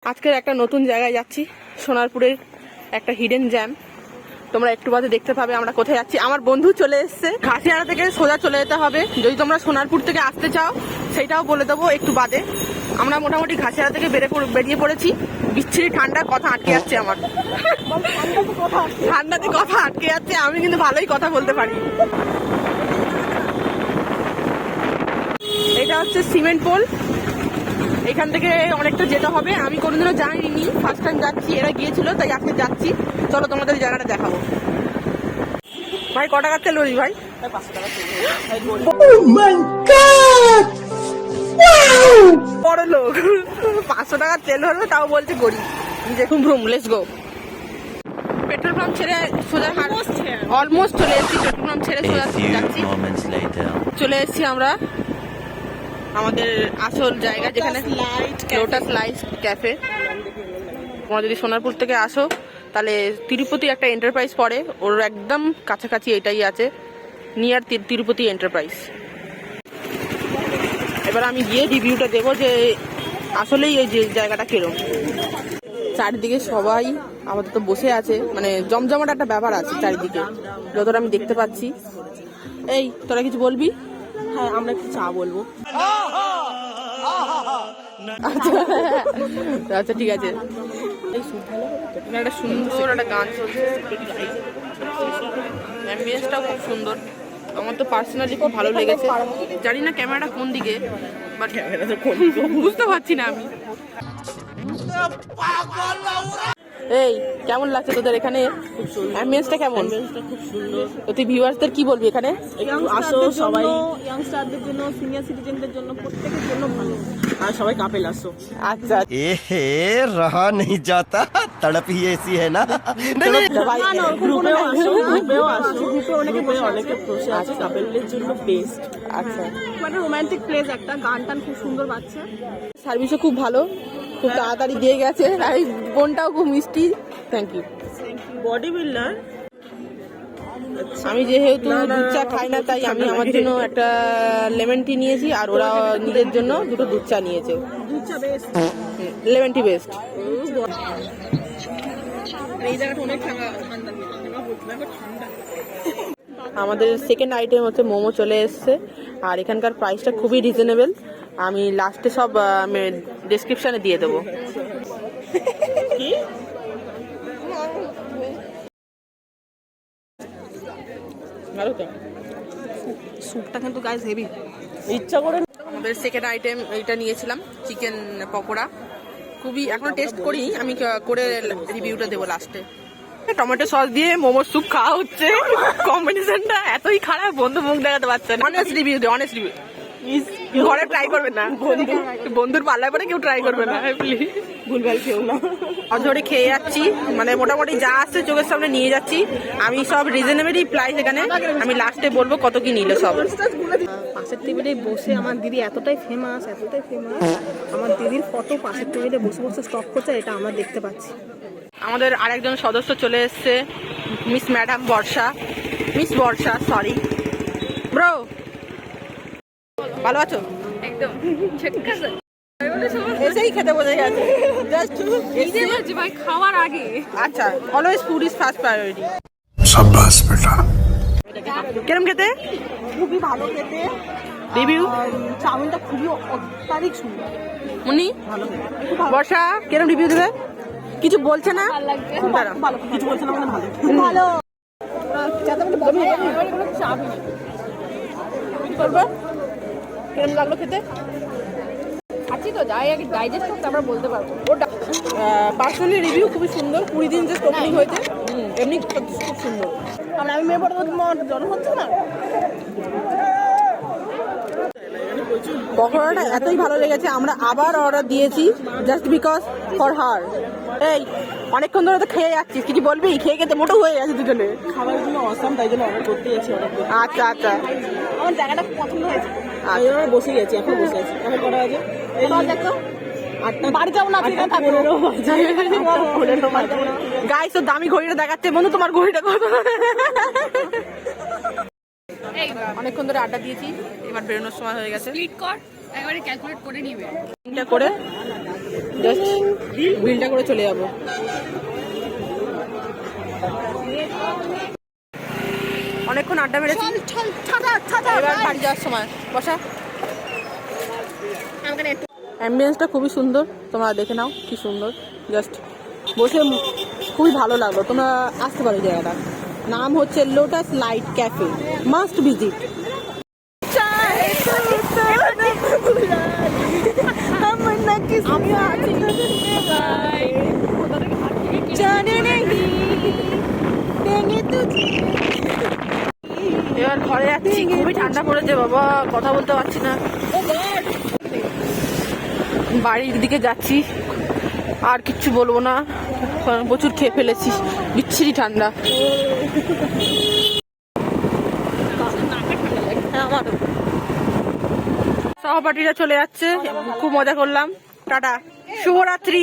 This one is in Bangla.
আজকের একটা নতুন জায়গায় যাচ্ছি, সোনারপুরের একটা হিডেন জ্যাম। তোমরা একটু বাদে দেখতে পাবে আমরা কোথায় যাচ্ছি। আমার বন্ধু চলে এসছে, ঘাসিয়ারা থেকে সোজা চলে যেতে হবে। যদি তোমরা সোনারপুর থেকে আসতে চাও সেইটাও বলে দেবো একটু বাদে। আমরা মোটামুটি ঘাসিয়ারা থেকে বেরিয়ে পড়েছি। বিচ্ছিরি ঠান্ডা, কথা আটকে যাচ্ছে আমার, ঠান্ডাতে কথা আটকে যাচ্ছে। আমি কিন্তু ভালোই কথা বলতে পারি। এটা হচ্ছে সিমেন্ট পোল, এখান থেকে অনেকটা যেতে হবে। আমি কোনোদিনও যাইনি, ফার্স্ট টাইম যাচ্ছি। এরা গিয়েছিল তাই আজকে যাচ্ছি। চলো তোমাদের জায়গাটা দেখাবো। ভাই ক টাকার তেল বলি ভাই? 500 টাকা তেল। বড় লোক, 500 টাকার তেল হলো তাও বলছে গরিব। দেখুন vroom, let's go. Petrol pump ছেড়ে সোজা অলমোস্ট চলে এসেছি। পেট্রোল পাম্প ছেড়ে সোজা যাচ্ছি। চলে এসেছি আমরা আমাদের আসল জায়গা, যেখানে লোটাস লাইট ক্যাফে। তোমরা যদি সোনারপুর থেকে আসো তাহলে তিরুপতি একটা এন্টারপ্রাইজ পড়ে, ওর একদম কাছাকাছি এটাই আছে, নিয়ার তিরুপতি এন্টারপ্রাইজ। এবার আমি গিয়ে রিভিউটা দেবো যে আসলেই এই যে জায়গাটা কিরম। চারিদিকে সবাই আমাদের তো বসে আছে, মানে জমজমাট একটা ব্যাপার আছে চারিদিকে, যতটা আমি দেখতে পাচ্ছি। এই তোরা কিছু বলবি? হ্যাঁ, আমরা একটু চা বলবো। আচ্ছা ঠিক আছে। একটা সুন্দর একটা গান চলছে, অ্যাম্বিয়েন্সটাও খুব সুন্দর। আমার তো পার্সোনালি খুব ভালো লেগেছে। জানি না ক্যামেরাটা কোন দিকে, বাট ক্যামেরাটা কোন দিকে বুঝতে পারছি না আমি। এই কেমন লাগছে তোদের এখানে? অ্যাম্বিয়েন্সটা কেমন? খুব সুন্দর। তো তুই ভিউয়ার্সদের কি বলবি এখানে? আসো সবাই, ইয়াংস্টারদের জন্য, সিনিয়র সিটিজেনদের জন্য, প্রত্যেকের জন্য ভালো। আর সবাই কাপেল আসো। আচ্ছা এহে रहा नहीं जाता तड़प ही ऐसी है ना। গ্রুপেও আসো, গ্রুপে অনেকে বসে আছে। কাপেলদের জন্য বেস্ট। আচ্ছা, মানে রোমান্টিক প্লেস একটা, গান টান খুব সুন্দর বাজছে। সার্ভিসও খুব ভালো, খুব তাড়াতাড়ি দিয়ে গেছে। আর এই বোনটাও খুব মিষ্টি, থ্যাংক ইউ। Body builder. আমি যেহেতু দুধ চা খাই না তাই আমি আমার জন্য একটা লেমন টি নিয়েছি, আর ওরা নিজের জন্য দুটো দুধ চা নিয়েছে। দুধ চা বেস্ট, লেমন টি বেস্ট। এই জায়গাটা অনেক ঠান্ডা। আমাদের সেকেন্ড আইটেম হচ্ছে মোমো চলে এসছে, আর এখানকার প্রাইসটা খুবই রিজনেবল। আমি লাস্টে সব ডেসক্রিপশনে দিয়ে দেবো। স্যুপটা কিন্তু গাইস হেভি। ইচ্ছা করে আমাদের সেকেন্ড আইটেম এইটা নিয়েছিলাম, চিকেন পকোড়া। খুবই এখনো টেস্ট করি, আমি করে রিভিউটা দেবো লাস্টে। টমেটো সস দিয়ে মোমোর স্যুপ খাওয়া হচ্ছে, কম্বিনেশনটা এতই খারাপ বন্ধু মুখ দেখাতে পারছে না। অনেস্ট রিভিউ দে, অনেস্ট রিভিউ। ঘরে ট্রাই করবে না, বন্ধুর পাল্লায় পরে কেউ ট্রাই করবে না প্লিজ। ভুলভাল খেও না। অঝরে খেয়ে যাচ্ছি, মানে মোটামুটি যা আসছে চোখের সামনে নিয়ে যাচ্ছি। আমি সব রিজনেবলই প্রাইস এখানে, আমি লাস্টে বলবো কত কি নিল সব। পাশের টেবিলে বসে আমার দিদি এতটাই ফেমাস, আমার দিদির ফটো পাশের টেবিলে বসে বসে স্টক করছে, এটা আমরা দেখতে পাচ্ছি। আমাদের আরেকজন সদস্য চলে এসছে, মিস ম্যাডাম বর্ষা, মিস বর্ষা, সরি ব্রো। ভালো আছো? একদম ঠিক আছে। এসেই খেতে বসে গেছে, জাস্ট ভাই খাওয়ার আগে। আচ্ছা, always food is first priority. शाबाश बेटा। কিরম খেতে? খুবই ভালো খেতে। রিভিউ? চাউমিনটা খুবই অত্যাধিক সুন্দর। মুনি ভালো খেতে। বর্ষা কিরম রিভিউ দেবে? কিছু বলছে না? দাঁড়াও। ভালো কিছু বলছে না, মানে ভালো ভালো। কিরম লাগলো খেতে? আছি তো, যাই আগে ডাইজেস্ট করতে আমরা বলতে পারবো। ওটা পার্সোনালি রিভিউ খুবই সুন্দর। 20 দিন যে ওপেনিং হয়েছে, এমনি খুব সুন্দর। আর আমি মেয়ে পড়ে তোমার জ্বর হচ্ছে না। পকোড়াটা এতই ভালো লেগেছে, আমরা আবার অর্ডার দিয়েছি জাস্ট বিকজ ফর হার। এই অনেকক্ষণ ধরে তো খেয়ে যাচ্ছিস, কিছু বলবি? খেয়ে খেতে মোটো হয়ে গেছে দুজনে। খাবারের জন্য অসাম, তাই জন্য অর্ডার করতে গেছি। আচ্ছা আচ্ছা, আমার জায়গাটা খুব পছন্দ হয়েছে, তাই জন্য বসে গেছি। এখন বসে আছি। এখন কটা বাজে? দেখো 8টা। বাড়ি যাবো না, 15 বাজে। গাইস তো দামি ঘড়িটা দেখাচ্ছে। বন্ধু তোমার ঘড়িটা কত? অনেকক্ষণ ধরে আড্ডা দিয়েছি, এবার বেরোনোর সময় হয়ে গেছে। স্প্লিট কর, একবারে ক্যালকুলেট করে নিবে। তিনটা করে জাস্ট বিলটা করে চলে যাবো। অনেকক্ষণ আড্ডা মেরেছি, এবার বাড়ি যাওয়ার সময় বসা। অ্যাম্বিয়েন্সটা খুবই সুন্দর, তোমরা দেখে নাও কি সুন্দর। জাস্ট বসে খুবই ভালো লাগলো, তোমরা আসতে পারো। জায়গাটা নাম হচ্ছে lotus light cafe, must visit. এবার ঘরে যাচ্ছি, খুবই ঠান্ডা পড়েছে বাবা, কথা বলতে পারছি না। বাড়ির দিকে যাচ্ছি, আর কিচ্ছু বলবো না, কারণ প্রচুর খেয়ে ফেলেছি, বিচ্ছিরি ঠান্ডা। আমার সহপাঠীরা চলে যাচ্ছে, খুব মজা করলাম, টাটা, শুভরাত্রি।